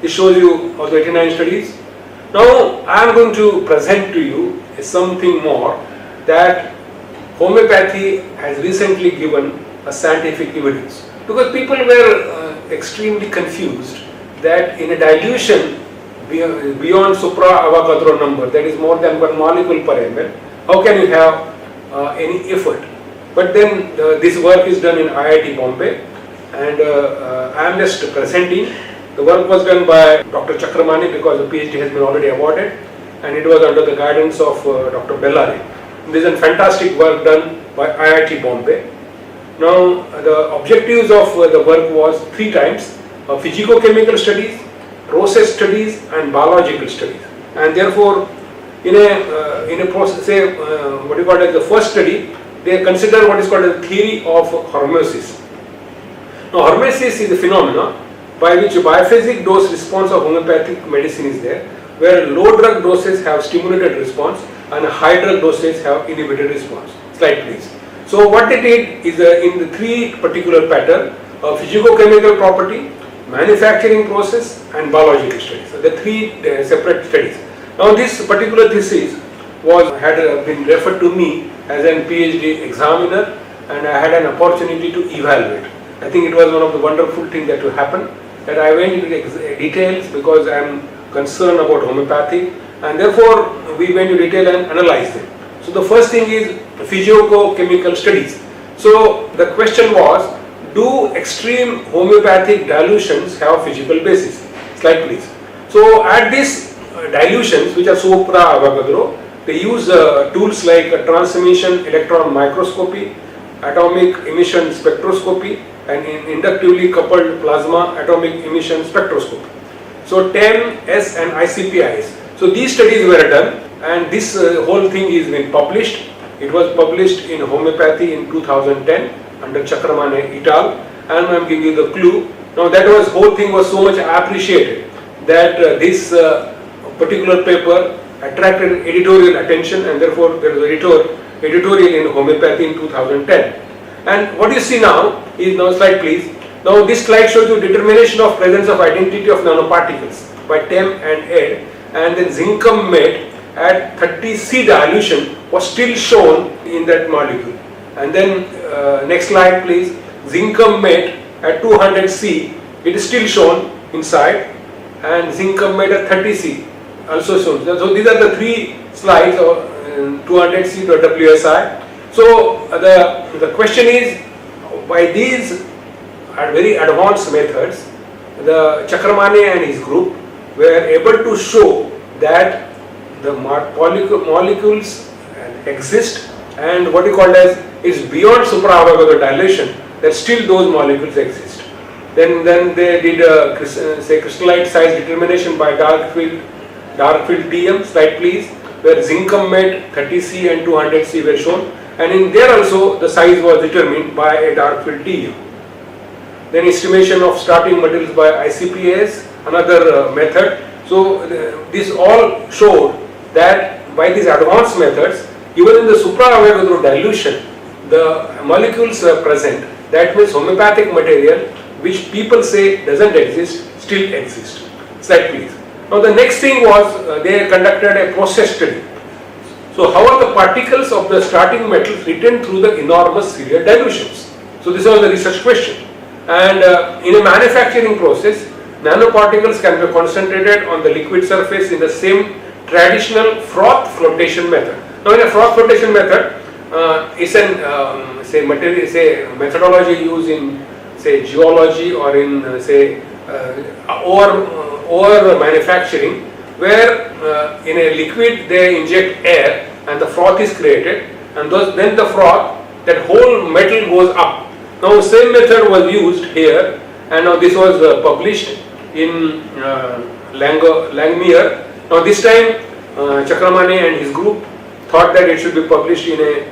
This shows you all the 89 studies. Now I am going to present to you something more, that homeopathy has recently given a scientific evidence, because people were extremely confused that in a dilution beyond supra-Avogadro number, that is more than 1 molecule per ml, how can you have any effort? But then this work is done in IIT Bombay, and I am just presenting. The work was done by Dr. Chakramani, because the PhD has been already awarded, and it was under the guidance of Dr. Bellari. This is a fantastic work done by IIT Bombay. Now the objectives of the work was 3 times: physico-chemical studies, process studies, and biological studies. And therefore, in a process, say what you call as the first study, they consider what is called the theory of hormesis. Now hormesis is a phenomenon by which biphasic dose response of homeopathic medicine is there, where low drug doses have stimulated response and high drug doses have inhibited response. Slide please. So what they did is in the 3 particular pattern: physico-chemical property, manufacturing process, and biological studies. So the 3 separate studies. Now this particular thesis had been referred to me as a PhD examiner, and I had an opportunity to evaluate. I think it was one of the wonderful things that happened, that I went into details because I am concerned about homeopathy, and therefore we went into detail and analyzed them. So the first thing is physico-chemical studies. So the question was, do extreme homeopathic dilutions have physical basis? Slide please. So at these dilutions, which are supra-Avogadro, they use tools like transmission electron microscopy, atomic emission spectroscopy, and inductively coupled plasma atomic emission spectroscopy. So TEM, S, and ICPIS. So these studies were done, and this whole thing is been published. It was published in Homeopathy in 2010 under Chakramani et al. And I am giving you the clue. Now that whole thing was so much appreciated that this particular paper attracted editorial attention, and therefore there was an editorial in Homeopathy in 2010. And what you see now is, now slide please. Now this slide shows you determination of presence of identity of nanoparticles by TEM and ED, and then zinc met at 30 C dilution was still shown in that molecule. And then next slide please. Zinc met at 200 C, it is still shown inside, and zinc met at 30 C also shown. So these are the 3 slides of 200 C to WSI. So the question is, by these very advanced methods, the Chakramani and his group were able to show that the molecules exist, and what you call as is beyond supra-Avogadro dilation, that still those molecules exist. Then they did say crystallite size determination by dark field TM. Slide please. Where zinc met 30 C and 200 C were shown, and in there also the size was determined by a dark field TM. Then estimation of starting materials by ICPS, another method. So this all showed that by these advanced methods, even in the supra-Avogadro dilution, the molecules are present. That means homeopathic material, which people say doesn't exist, still exists. Slide please. Now the next thing was they conducted a process study. So how are the particles of the starting metals retained through the enormous serial dilutions? So this was the research question. And in a manufacturing process, nanoparticles can be concentrated on the liquid surface in the same traditional froth flotation method. Now in a froth flotation method, it's an methodology used in say geology or in ore manufacturing, where in a liquid they inject air and the froth is created, and then the froth, that whole metal goes up. Now same method was used here, and now this was published in Langmuir. Now this time Chakramani and his group thought that it should be published in a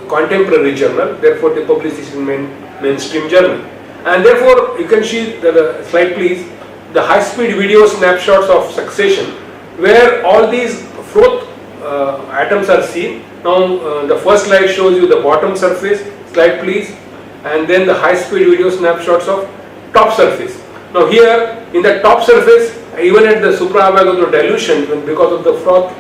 contemporary journal. Therefore they published this in mainstream journal. And therefore you can see the slide please, the high-speed video snapshots of succession where all these froth atoms are seen. Now the first slide shows you the bottom surface, slide please, and then the high-speed video snapshots of top surface. Now here in the top surface, even at the supra-Avogadro dilution, because of the froth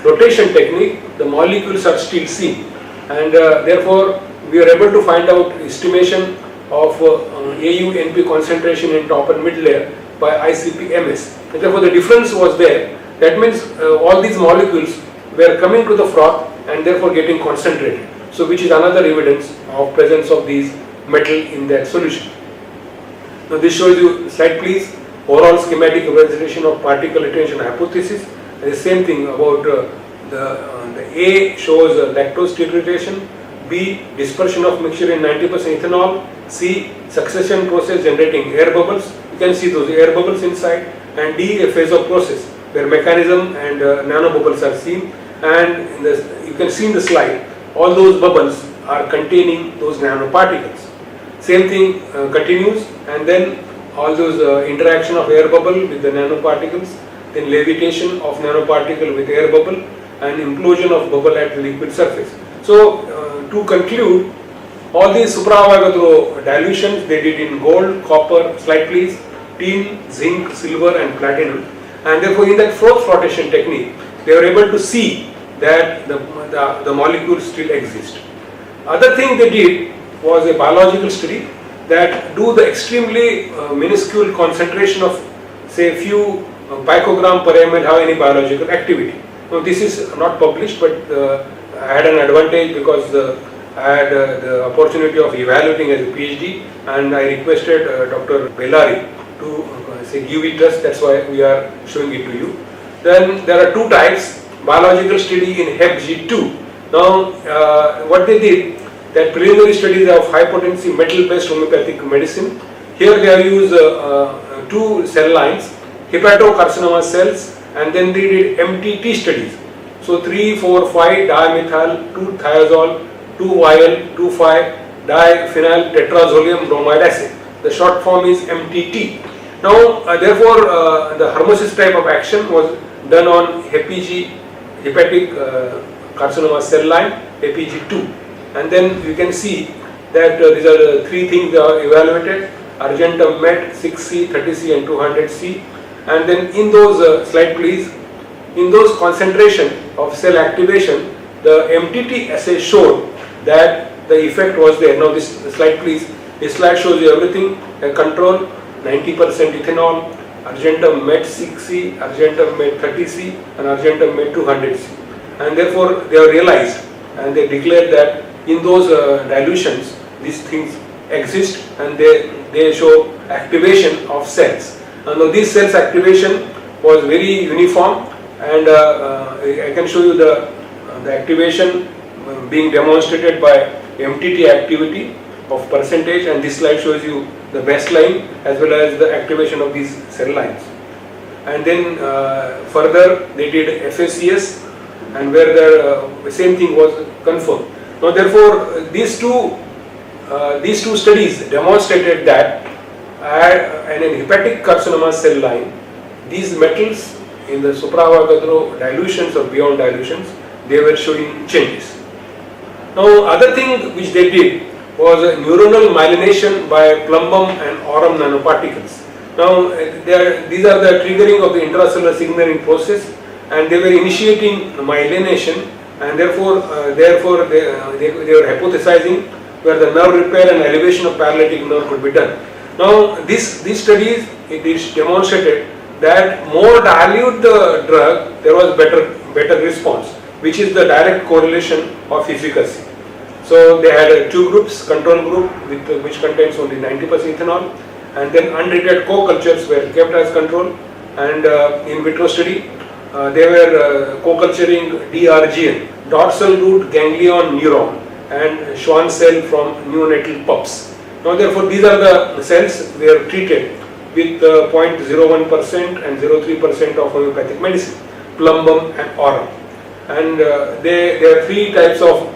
flotation technique, the molecules are still seen, and therefore we are able to find out estimation of AU-NP concentration in top and mid layer by ICP-MS. And therefore the difference was there. That means all these molecules were coming to the froth and therefore getting concentrated. So which is another evidence of presence of these metal in that solution. Now this shows you, slide please, overall schematic representation of particle retention hypothesis. And the same thing about the A shows lactose titration, B dispersion of mixture in 90% ethanol, C succession process generating air bubbles. You can see those air bubbles inside, and D a phase of process where mechanism and nanobubbles are seen, and you can see in the slide all those bubbles are containing those nanoparticles. Same thing continues, and then all those interaction of air bubble with the nanoparticles, then levitation of nanoparticle with air bubble, and implosion of bubble at the liquid surface. So to conclude, all these supra-Avogadro dilutions they did in gold, copper, slide please, tin, zinc, silver and platinum, and therefore in that froth flotation technique they were able to see that the molecules still exist. Other thing they did was a biological study that do the extremely minuscule concentration of say few picogram per ml have any biological activity. Now this is not published, but I had an advantage because I had the opportunity of evaluating as a PhD, and I requested Dr. Bellari to say give it us. That's why we are showing it to you. Then there are two types. Biological study in HepG2. Now what they did, that preliminary studies of high potency metal based homeopathic medicine. Here they have used two cell lines, hepatocarcinoma cells, and then they did MTT studies. So 3,4,5 dimethyl 2-thiazole 2-vial 2,5-diphenyl tetrazolium bromide acid. The short form is MTT. Now therefore the Hermosis type of action was done on hepatic carcinoma cell line HepG2, and then you can see that these are the three things they are evaluated: argentum met, 6C, 30C and 200C. And then in those slide please, in those concentration of cell activation, the MTT assay showed that the effect was there. Now this slide please, this slide shows you everything. Control 90% ethanol, argentum met 6C, argentum met 30C and argentum met 200C. And therefore they have realized and they declared that in those dilutions these things exist, and they show activation of cells. And now this cells activation was very uniform, and I can show you the activation being demonstrated by MTT activity of percentage, and this slide shows you the baseline as well as the activation of these cell lines. And then further they did FACS, and where the same thing was confirmed. Now therefore these two studies demonstrated that in an hepatic carcinoma cell line, these metals in the supra-Avogadro dilutions or beyond dilutions, they were showing changes. Now other thing which they did was a neuronal myelination by plumbum and aurum nanoparticles. Now these are the triggering of the intracellular signaling process, and they were initiating myelination, and therefore they were hypothesizing where the nerve repair and elevation of paralytic nerve could be done. Now these studies, it is demonstrated that more dilute the drug, there was better response, which is the direct correlation of efficacy. So they had two groups, control group which contains only 90% ethanol, and then untreated co-cultures were kept as control, and in vitro study they were co-culturing DRGN, dorsal root ganglion neuron, and Schwann cell from neonatal pups. Now therefore these are the cells they are treated with 0.01% and 0.3% of homeopathic medicine, plumbum and aurum. And there are three types of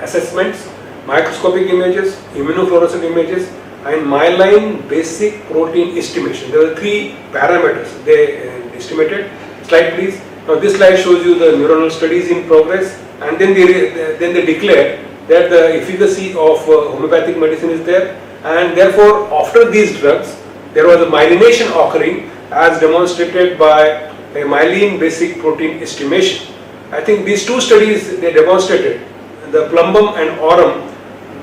assessments: microscopic images, immunofluorescent images, and myelin basic protein estimation. There are three parameters they estimated. Slide please. Now this slide shows you the neuronal studies in progress, and then they declare that the efficacy of homeopathic medicine is there, and therefore after these drugs there was a myelination occurring as demonstrated by a myelin basic protein estimation. I think these two studies, they demonstrated the plumbum and aurum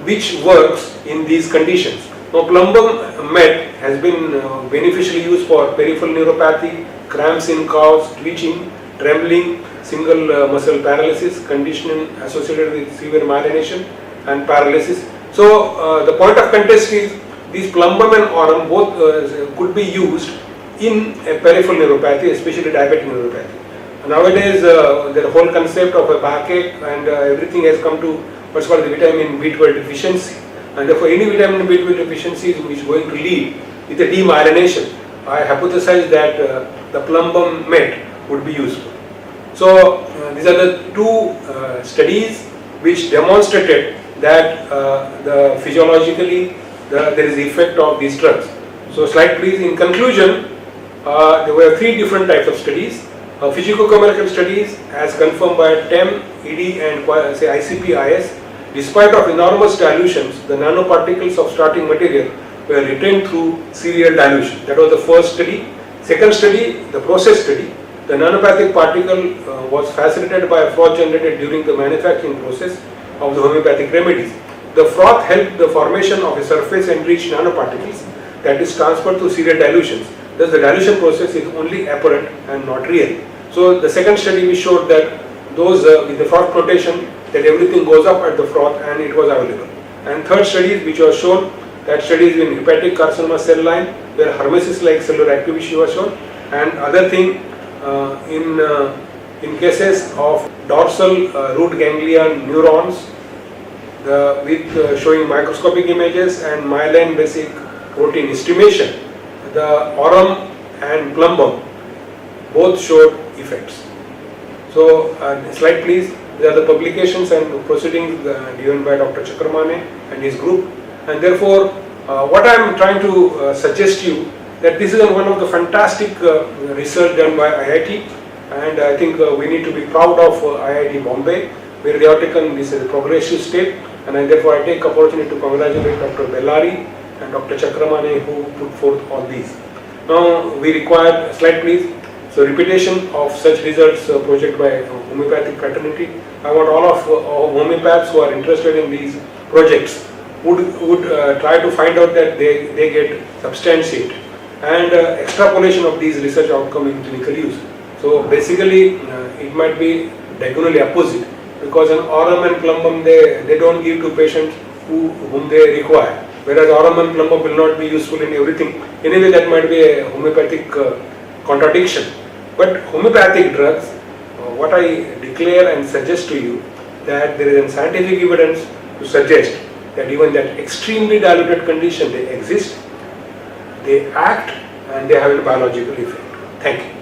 which works in these conditions. Now plumbum met has been beneficially used for peripheral neuropathy, cramps in calves, twitching, trembling, single muscle paralysis, condition associated with severe myelination and paralysis. So the point of contest is these plumbum and aurum both could be used in a peripheral neuropathy, especially diabetic neuropathy. Nowadays, the whole concept of a backache and everything has come to what's called the vitamin B12 deficiency, and therefore any vitamin B12 deficiency which is going to lead with a demyelination, I hypothesize that the plumbum met would be useful. So these are the two studies which demonstrated that the physiologically there is the effect of these drugs. So slide please. In conclusion, there were three different types of studies. Physicochemical studies as confirmed by TEM, ED and say ICP-IS. Despite of enormous dilutions, the nanoparticles of starting material were retained through serial dilution. That was the first study. Second study, the process study. The nanopathic particle was facilitated by a froth generated during the manufacturing process of the homeopathic remedies. The froth helped the formation of a surface enriched nanoparticles that is transferred through serial dilutions. Thus the dilution process is only apparent and not real. So the second study we showed that those with the froth flotation, that everything goes up at the froth and it was available. And third studies which was shown, that studies in hepatic carcinoma cell line where hermesis like cellular activity was shown, and other thing in cases of dorsal root ganglion neurons with showing microscopic images and myelin basic protein estimation, the aurum and plumbum both showed effects. So slide please. These are the publications and proceedings given by Dr. Chakramane and his group, and therefore what I am trying to suggest you that this is one of the fantastic research done by IIT, and I think we need to be proud of IIT Bombay where they have taken this as a progressive step, and therefore I take opportunity to congratulate Dr. Bellari and Dr. Chakramane who put forth all these. Now we require, slide please. So repetition of such results project by homeopathic fraternity. I want all of homeopaths who are interested in these projects would try to find out that they get substantiate and extrapolation of these research outcome in clinical use. So basically it might be diagonally opposite, because an aurum and plumbum they don't give to patients whom they require, whereas aurum and plumbum will not be useful in everything. Anyway, that might be a homeopathic contradiction. But homeopathic drugs, what I declare and suggest to you that there is scientific evidence to suggest that even that extremely diluted condition they exist, they act and they have a biological effect. Thank you.